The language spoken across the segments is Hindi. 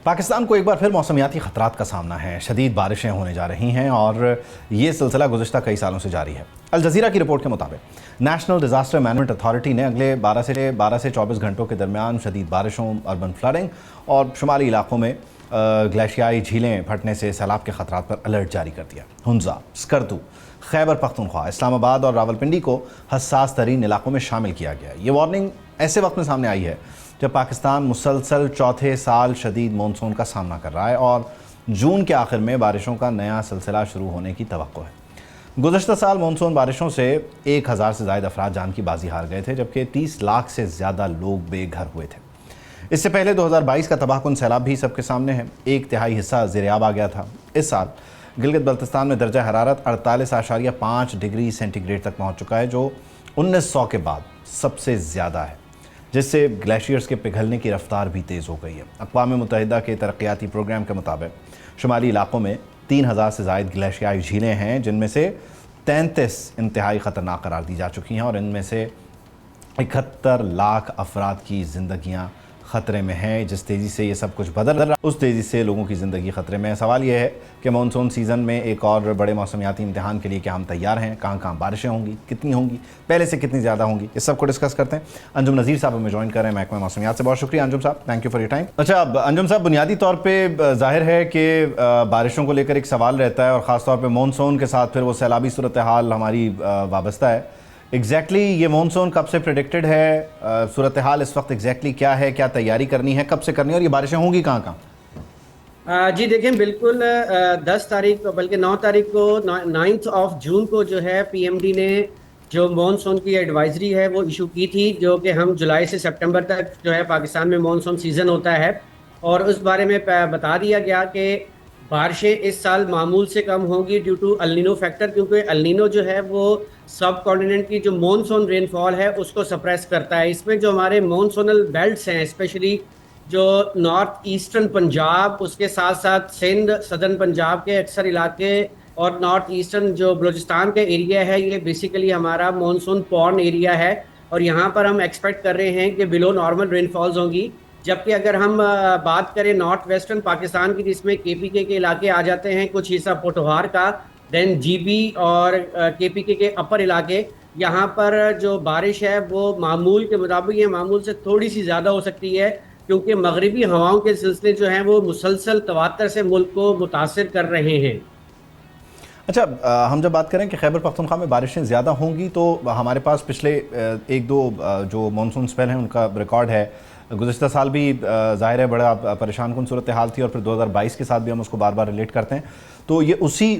पाकिस्तान को एक बार फिर मौसमियाती ख़तरात का सामना है। शदीद बारिशें होने जा रही हैं और ये सिलसिला गुज़िश्ता कई सालों से जारी है। अल जज़ीरा की रिपोर्ट के मुताबिक नेशनल डिज़ास्टर मैनेजमेंट अथॉरिटी ने अगले 12 से 24 घंटों के दरमियान शदीद बारिशों, अर्बन फ्लडिंग और शुमाली इलाकों में ग्लेशियाई झीलें फटने से सैलाब के ख़तरात पर अलर्ट जारी कर दिया। हुंजा, स्कर्दू, खैबर पख्तूनख्वा, इस्लामाबाद और रावलपिंडी को हसास तरीन इलाकों में शामिल किया गया। ये वार्निंग ऐसे वक्त में सामने आई है जब पाकिस्तान मुसलसल चौथे साल शदीद मानसून का सामना कर रहा है और जून के आखिर में बारिशों का नया सिलसिला शुरू होने की तवक्को है। गुज़श्ता साल मानसून बारिशों से 1000 से ज़ायद अफराद जान की बाजी हार गए थे, जबकि 30 लाख से ज़्यादा लोग बेघर हुए थे। इससे पहले 2022 का तबाहकुन सैलाब भी सबके सामने है। 1/3 हिस्सा ज़ेर-ए-आब आ गया था। इस साल गिलगित बल्तिस्तान में दर्जा हरारत 48.5 डिग्री सेंटीग्रेड तक पहुँच चुका है, जो 1900 के बाद सबसे ज़्यादा है, जिससे ग्लेशियर्स के पिघलने की रफ्तार भी तेज़ हो गई है। अक़वाम मुत्तहिदा के तरक्याती प्रोग्राम के मुताबिक शुमाली इलाकों में 3000 से ज़ायद ग्लेशियाई झीलें हैं, जिनमें से 33 इंतहाई ख़तरनाक करार दी जा चुकी हैं और इनमें से 71 लाख अफराद की ज़िंदगियाँ ख़तरे में हैं। जिस तेज़ी से ये सब कुछ बदल रहा है, उस तेज़ी से लोगों की ज़िंदगी ख़तरे में है। सवाल ये है कि मानसून सीज़न में एक और बड़े मौसमियाती इम्तिहान के लिए क्या हम तैयार हैं? कहाँ कहाँ बारिशें होंगी, कितनी होंगी, पहले से कितनी ज़्यादा होंगी, इस सब को डिस्कस करते हैं। अंजुम नज़ीर साहब हमें ज्वाइन कर रहे हैं महकमा मौसमियात से। बहुत शुक्रिया अंजुम साहब, thank you for your time. अच्छा, अब अंजुम साहब, बुनियादी तौर पर ज़ाहिर है कि बारिशों को लेकर एक सवाल रहता है और ख़ास तौर पर मानसून के साथ फिर वो सैलाबी सूरत हाल हमारी वाबस्ता है। एग्जैक्टली ये मानसून कब से प्रेडिक्टेड है? सूरत हाल इस वक्त एग्जैक्टली क्या है? क्या तैयारी करनी है, कब से करनी है और ये बारिशें होंगी कहाँ कहाँ? जी देखें, बिल्कुल 10 तारीख बल्कि 9 तारीख को 9 जून को जो है पीएमडी ने जो मानसून की एडवाइजरी है वो इशू की थी, जो कि हम जुलाई से सितंबर तक जो है पाकिस्तान में मानसून सीज़न होता है। और उस बारे में बता दिया गया कि बारिशें इस साल मामूल से कम होंगी due to El Nino factor, क्योंकि अल नीनो जो है वो सब कॉन्टिनेंट की जो मानसून रेनफॉल है उसको सप्रेस करता है। इसमें जो हमारे मानसूनल बेल्ट्स हैं, स्पेशली जो नॉर्थ ईस्टर्न पंजाब, उसके साथ साथ सिंध, सदर्न पंजाब के अक्सर इलाके और नॉर्थ ईस्टर्न जो बलूचिस्तान का एरिया है, ये बेसिकली हमारा मानसून पॉर्न एरिया है और यहाँ पर हम एक्सपेक्ट कर रहे हैं कि बिलो नॉर्मल रेनफॉल्स होंगी। जबकि अगर हम बात करें नॉर्थ वेस्टर्न पाकिस्तान की, जिसमें केपीके के इलाके आ जाते हैं, कुछ हिस्सा पोटोहार का, देन जीबी और केपीके के अपर इलाके, यहाँ पर जो बारिश है वो मामूल के मुताबिक या मामूल से थोड़ी सी ज़्यादा हो सकती है, क्योंकि मगरिबी हवाओं के सिलसिले जो हैं वो मुसलसल तवातर से मुल्क को मुतासिर कर रहे हैं। अच्छा, हम जब बात करें कि खैबर पख्तूनख्वा में बारिशें ज़्यादा होंगी तो हमारे पास पिछले 1-2 जो मानसून स्पेल हैं उनका रिकॉर्ड है। गुज़श्ता साल भी ज़ाहिर है बड़ा परेशान कुन सूरत हाल थी और फिर 2022 के साथ भी हम उसको बार बार रिलेट करते हैं। तो ये उसी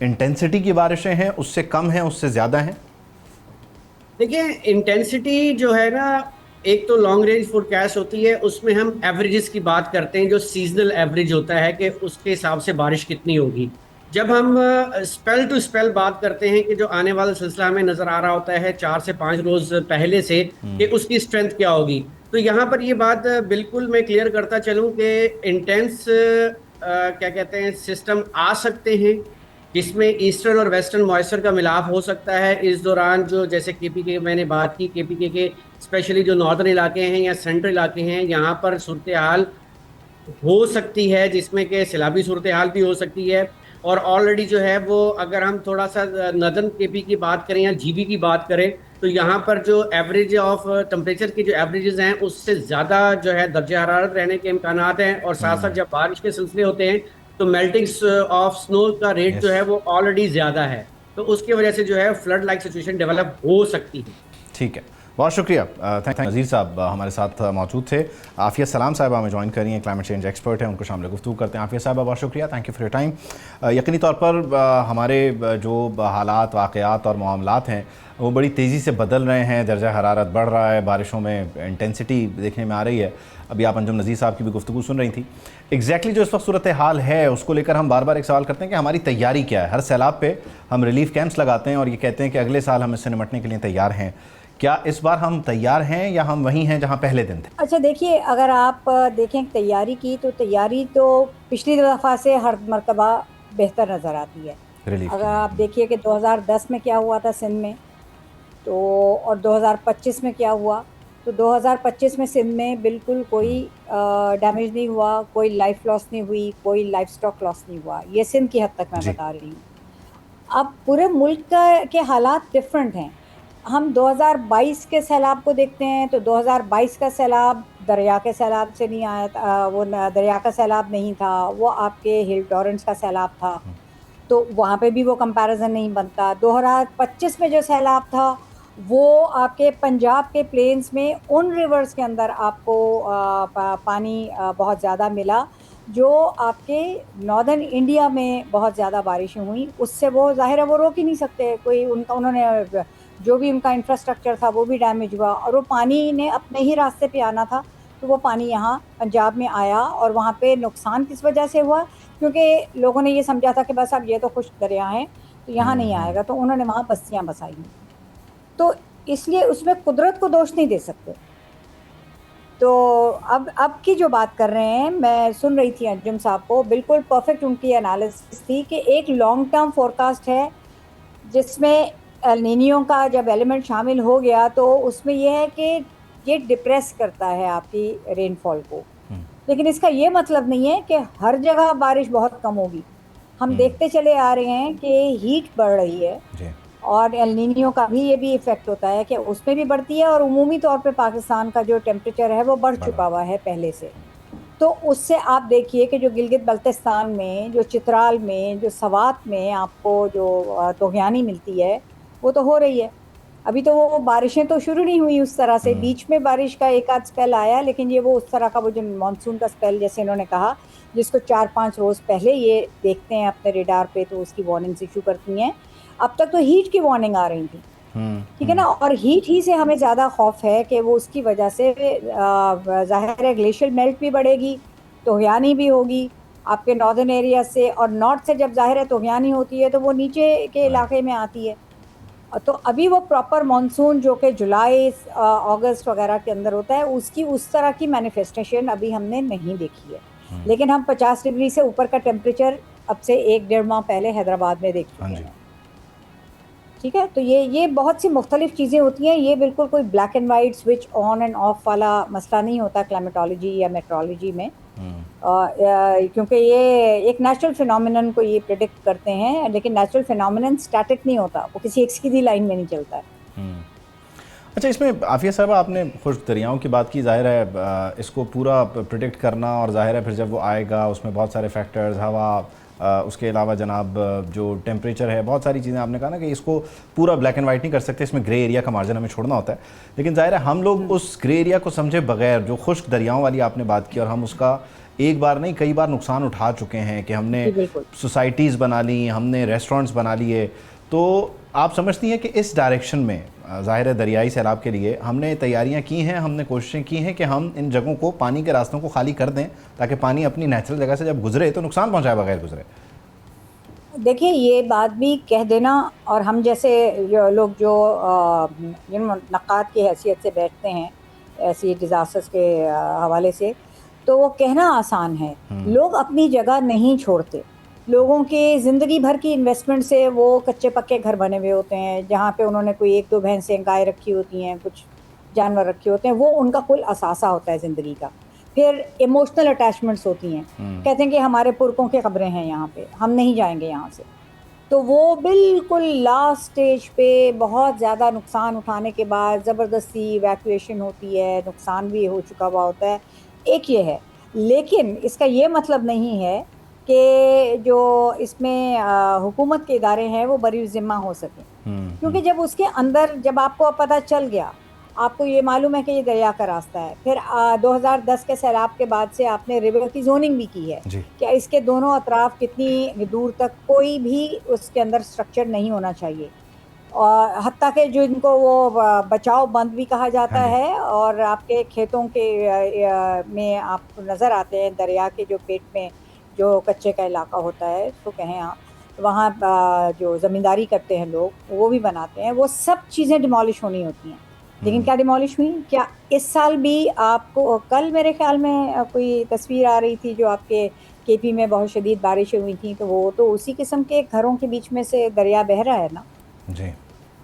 इंटेंसिटी की बारिशें हैं, उससे कम हैं, उससे ज़्यादा हैं? देखिए, इंटेंसिटी जो है ना, एक तो लॉन्ग रेंज फोरकास्ट होती है, उसमें हम एवरेजेस की बात करते हैं, जो सीजनल एवरेज होता है कि उसके हिसाब से बारिश कितनी होगी। जब हम स्पेल टू स्पेल बात करते हैं कि जो आने वाला सिलसिला हमें नज़र आ रहा होता है 4 से 5 रोज़ पहले से, कि उसकी स्ट्रेंथ क्या होगी, तो यहाँ पर ये बात बिल्कुल मैं क्लियर करता चलूँ कि इंटेंस क्या कहते हैं सिस्टम आ सकते हैं, जिसमें ईस्टर्न और वेस्टर्न मॉइस्चर का मिलाप हो सकता है इस दौरान। जो जैसे केपीके मैंने बात की, केपीके के स्पेशली जो नॉर्दर्न इलाके हैं या सेंट्रल इलाके हैं, यहाँ पर सूरत हाल हो सकती है, जिसमें कि सैलाबी सूरत हाल भी हो सकती है। और ऑलरेडी जो है वो, अगर हम थोड़ा सा नदन केपी की बात करें या जीबी की बात करें, तो यहाँ पर जो एवरेज ऑफ टेम्परेचर की जो एवरेजेस हैं उससे ज़्यादा जो है दर्जा हरारत रहने के इम्कानात हैं। और साथ साथ जब बारिश के सिलसिले होते हैं तो मेल्टिंग ऑफ स्नो का रेट जो है वो ऑलरेडी ज़्यादा है, तो उसकी वजह से जो है फ्लड लाइक सिचुएशन डेवलप हो सकती है। ठीक है, बहुत शुक्रिया। थैंक नज़ीर साहब हमारे साथ मौजूद थे। आफिया सलाम साहिबा हमें ज्वाइन करी हैं, क्लाइमेट चेंज एक्सपर्ट हैं, उनको शामिल गुफ्तगू करते हैं। आफिया साहिबा, बहुत शुक्रिया, thank you for your time. यकीनी तौर पर हमारे जो हालात, वाक़यात और मामलात हैं वो बड़ी तेज़ी से बदल रहे हैं। दर्जा हरारत बढ़ रहा है, बारिशों में इंटेंसिटी देखने में आ रही है। अभी आप अंजुम नज़ीर साहब की भी गुफ्तगू सुन रही थी। एग्जैक्टली जो इस वक्त सूरत हाल है उसको लेकर हम बार बार एक सवाल करते हैं कि हमारी तैयारी क्या है। हर सैलाब पे हम रिलीफ कैंप्स लगाते हैं और ये कहते हैं कि अगले साल हम इससे निपटने के लिए तैयार हैं। क्या इस बार हम तैयार हैं या हम वहीं हैं जहां पहले दिन थे? अच्छा देखिए, अगर आप देखें तैयारी की, तो तैयारी तो पिछली दफ़ा से हर मरतबा बेहतर नज़र आती है। अगर आप देखिए कि 2010 में क्या हुआ था सिंध में, तो और 2025 में क्या हुआ, तो 2025 में सिंध में बिल्कुल कोई डैमेज नहीं हुआ, कोई लाइफ लॉस नहीं हुई, कोई लाइफ स्टॉक लॉस नहीं हुआ। ये सिंध की हद तक मैं बता रही हूँ। अब पूरे मुल्क के हालात डिफरेंट हैं। हम 2022 के सैलाब को देखते हैं तो 2022 का सैलाब दरिया के सैलाब से नहीं आया था, वो दरिया का सैलाब नहीं था, वो आपके हिल टॉरेंट्स का सैलाब था, तो वहाँ पे भी वो कंपैरिजन नहीं बनता। 2025 में जो सैलाब था वो आपके पंजाब के प्लेन्स में उन रिवर्स के अंदर आपको पानी बहुत ज़्यादा मिला, जो आपके नॉर्दर्न इंडिया में बहुत ज़्यादा बारिशें हुई। उससे वो ज़ाहिर है वो रोक ही नहीं सकते, कोई उनका उन्होंने जो भी उनका इंफ्रास्ट्रक्चर था वो भी डैमेज हुआ, और वो पानी ने अपने ही रास्ते पे आना था, तो वो पानी यहाँ पंजाब में आया। और वहाँ पे नुकसान किस वजह से हुआ, क्योंकि लोगों ने ये समझा था कि बस अब ये तो खुश्क दरिया है तो यहाँ नहीं आएगा, तो उन्होंने वहाँ बस्तियाँ बसाई। तो इसलिए उसमें कुदरत को दोष नहीं दे सकते। तो अब की जो बात कर रहे हैं, मैं सुन रही थी अंजुम साहब को, बिल्कुल परफेक्ट उनकी एनालिसिस थी कि एक लॉन्ग टर्म फोरकास्ट है जिसमें एल नीनियो का जब एलिमेंट शामिल हो गया तो उसमें यह है कि ये डिप्रेस करता है आपकी रेनफॉल को, लेकिन इसका ये मतलब नहीं है कि हर जगह बारिश बहुत कम होगी। हम देखते चले आ रहे हैं कि हीट बढ़ रही है और एल नीनियो का भी ये भी इफेक्ट होता है कि उसमें भी बढ़ती है, और उमूमी तौर पे पाकिस्तान का जो टेम्परेचर है वो बढ़ चुका हुआ है पहले से। तो उससे आप देखिए कि जो गिलगित बल्तिस्तान में, जो चित्राल में, जो सवात में आपको जो तोगयानी मिलती है वो तो हो रही है। अभी तो वो बारिशें तो शुरू नहीं हुई उस तरह से, बीच में बारिश का एक आध स्पेल आया, लेकिन ये वो उस तरह का वो जो मानसून का स्पेल जैसे इन्होंने कहा, जिसको 4-5 रोज़ पहले ये देखते हैं अपने रेडार पे तो उसकी वार्निंग्स इशू करती हैं। अब तक तो हीट की वार्निंग आ रही थी, ठीक है ना, और हीट ही से हमें ज़्यादा खौफ है कि वो उसकी वजह से ज़ाहिर है ग्लेशियल मेल्ट भी बढ़ेगी, तोगयानी भी होगी आपके नॉर्दर्न एरिया से, और नॉर्थ से जब ज़ाहिर है तोगयानी होती है तो वो नीचे के इलाके में आती है। तो अभी वो प्रॉपर मानसून जो कि जुलाई अगस्त वगैरह के अंदर होता है, उसकी उस तरह की मैनिफेस्टेशन अभी हमने नहीं देखी है। लेकिन हम 50 डिग्री से ऊपर का टेम्परेचर अब से 1-1.5 माह पहले हैदराबाद में देख चुके हैं, ठीक है। तो ये बहुत सी मुख्तलिफ चीज़ें होती हैं, ये बिल्कुल कोई black and white switch on end of वाला मसला नहीं होता क्लाइमेटोलॉजी या मेट्रोलॉजी में, क्योंकि ये एक नेचुरल फिनोमिनन को ये प्रेडिक्ट करते हैं, लेकिन नेचुरल फिनोमिनन स्टैटिक नहीं होता, वो किसी एक सीधी लाइन में नहीं चलता है। अच्छा, इसमें आफिया साहब आपने खुश्क दरियाओं की बात की, जाहिर है इसको पूरा प्रेडिक्ट करना, और जाहिर है फिर जब वो आएगा उसमें बहुत सारे फैक्टर्स, हवा, उसके अलावा जनाब जो टेम्परेचर है, बहुत सारी चीज़ें आपने कहा ना कि इसको पूरा ब्लैक एंड वाइट नहीं कर सकते, इसमें ग्रे एरिया का मार्जिन हमें छोड़ना होता है। लेकिन जाहिर है हम लोग उस ग्रे एरिया को समझे बगैर, जो खुश्क दरियाओं वाली आपने बात की, और हम उसका एक बार नहीं कई बार नुकसान उठा चुके हैं कि हमने सोसाइटीज़ बना ली, हमने रेस्टोरेंट्स बना लिए, तो आप समझती हैं कि इस डायरेक्शन में ज़ाहिर है दरियाई सैलाब के लिए हमने तैयारियां की हैं, हमने कोशिशें की हैं कि हम इन जगहों को, पानी के रास्तों को खाली कर दें ताकि पानी अपनी नेचुरल जगह से जब गुजरे तो नुकसान पहुंचाए बगैर गुजरे? देखिए, ये बात भी कह देना, और हम जैसे लोग जो नक़ाद की हैसियत से बैठते हैं ऐसी डिज़ास्टर्स के हवाले से, तो वो कहना आसान है, लोग अपनी जगह नहीं छोड़ते। लोगों के ज़िंदगी भर की इन्वेस्टमेंट से वो कच्चे पक्के घर बने हुए होते हैं, जहाँ पे उन्होंने कोई 1-2 भैंसें, गाय रखी होती हैं, कुछ जानवर रखे होते हैं, वो उनका कुल असासा होता है ज़िंदगी का। फिर इमोशनल अटैचमेंट्स होती हैं, कहते हैं कि हमारे पुरखों की कब्रें हैं यहाँ पे, हम नहीं जाएंगे यहाँ से। तो वो बिल्कुल लास्ट स्टेज पे बहुत ज़्यादा नुकसान उठाने के बाद ज़बरदस्ती इवैक्यूएशन होती है, नुकसान भी हो चुका हुआ होता है, एक ये है। लेकिन इसका ये मतलब नहीं है कि जो इसमें हुकूमत के इदारे हैं वो बरी ज़िम्मा हो सकें, क्योंकि जब उसके अंदर, जब आपको पता चल गया, आपको ये मालूम है कि ये दरिया का रास्ता है, फिर 2010 के सैलाब के बाद से आपने रिवर की जोनिंग भी की है कि इसके दोनों अतराफ कितनी दूर तक कोई भी उसके अंदर स्ट्रक्चर नहीं होना चाहिए, और हत्ता के जो इनको वो बचाव बंद भी कहा जाता है, और आपके खेतों के में आप नज़र आते हैं दरिया के जो पेट में जो कच्चे का इलाका होता है, तो कहें आप, वहाँ जो ज़मींदारी करते हैं लोग वो भी बनाते हैं, वो सब चीज़ें डिमोलिश होनी होती हैं। लेकिन क्या डिमोलिश हुई? क्या इस साल भी आपको, कल मेरे ख्याल में कोई तस्वीर आ रही थी जो आपके केपी में बहुत शदीद बारिशें हुई थी, तो वो तो उसी किस्म के घरों के बीच में से दरिया बह रहा है ना जी।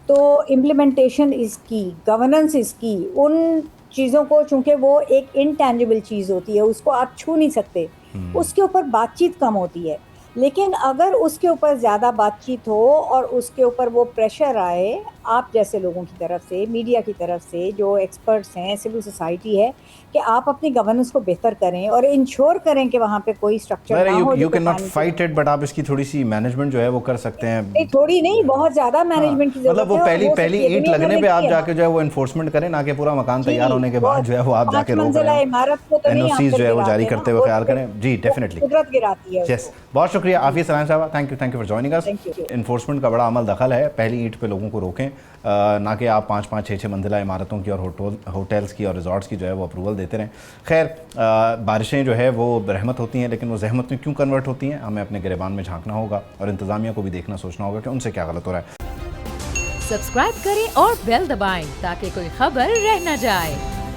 तो इम्प्लीमेंटेशन इज़ की, गवर्नेंस इज़ की, उन चीज़ों को, चूंकि वो एक इनटैंजिबल चीज़ होती है, उसको आप छू नहीं सकते, उसके ऊपर बातचीत कम होती है। लेकिन अगर उसके ऊपर ज़्यादा बातचीत हो और उसके ऊपर वो प्रेशर आए आप जैसे लोगों की तरफ से, मीडिया की तरफ से, जो एक्सपर्ट्स हैं, सिविल सोसाइटी है, कि आप अपनी गवर्नेंस को बेहतर करें और इंश्योर करें कि वहाँ पे कोई स्ट्रक्चर ना हो। You can not fight it, but आप इसकी थोड़ी सी मैनेजमेंट जो है वो कर सकते हैं। नहीं, थोड़ी नहीं, बहुत ज़्यादा मैनेजमेंट की जरूरत मतलब वो है। पहली ईंट लगने पे आप जाके जो है वो एनफोर्समेंट करें, ना कि पूरा मकान तैयार होने के बाद जो है वो आप जाके रोक रहे हैं। इमारत को तो नहीं आप एनओसीज जो है वो जारी गिराते करते ना, हुए वो ख्याल करें। जी डेफिनेटली, कुदरत गिराती है यस। उसको। बहुत शुक्रिया आफिया सलाम साहब, thank you for joining us. Thank you. Enforcement का बड़ा अमल दखल है, पहली ईंट पे लोगों को रोकें, ना कि आप 5-5, 6-6 मंजिला इमारतों की और होटल्स की और रिजॉर्ट्स की जो है वो अप्रूवल देते रहें। खैर, बारिशें जो है वो रहमत होती हैं, लेकिन वो जहमत में क्यों कन्वर्ट होती हैं, हमें अपने गिरेबान में झांकना होगा और इंतज़ामिया को भी देखना सोचना होगा कि उनसे क्या गलत हो रहा है। सब्सक्राइब करें और बेल दबाएं ताकि कोई खबर रह न जाए।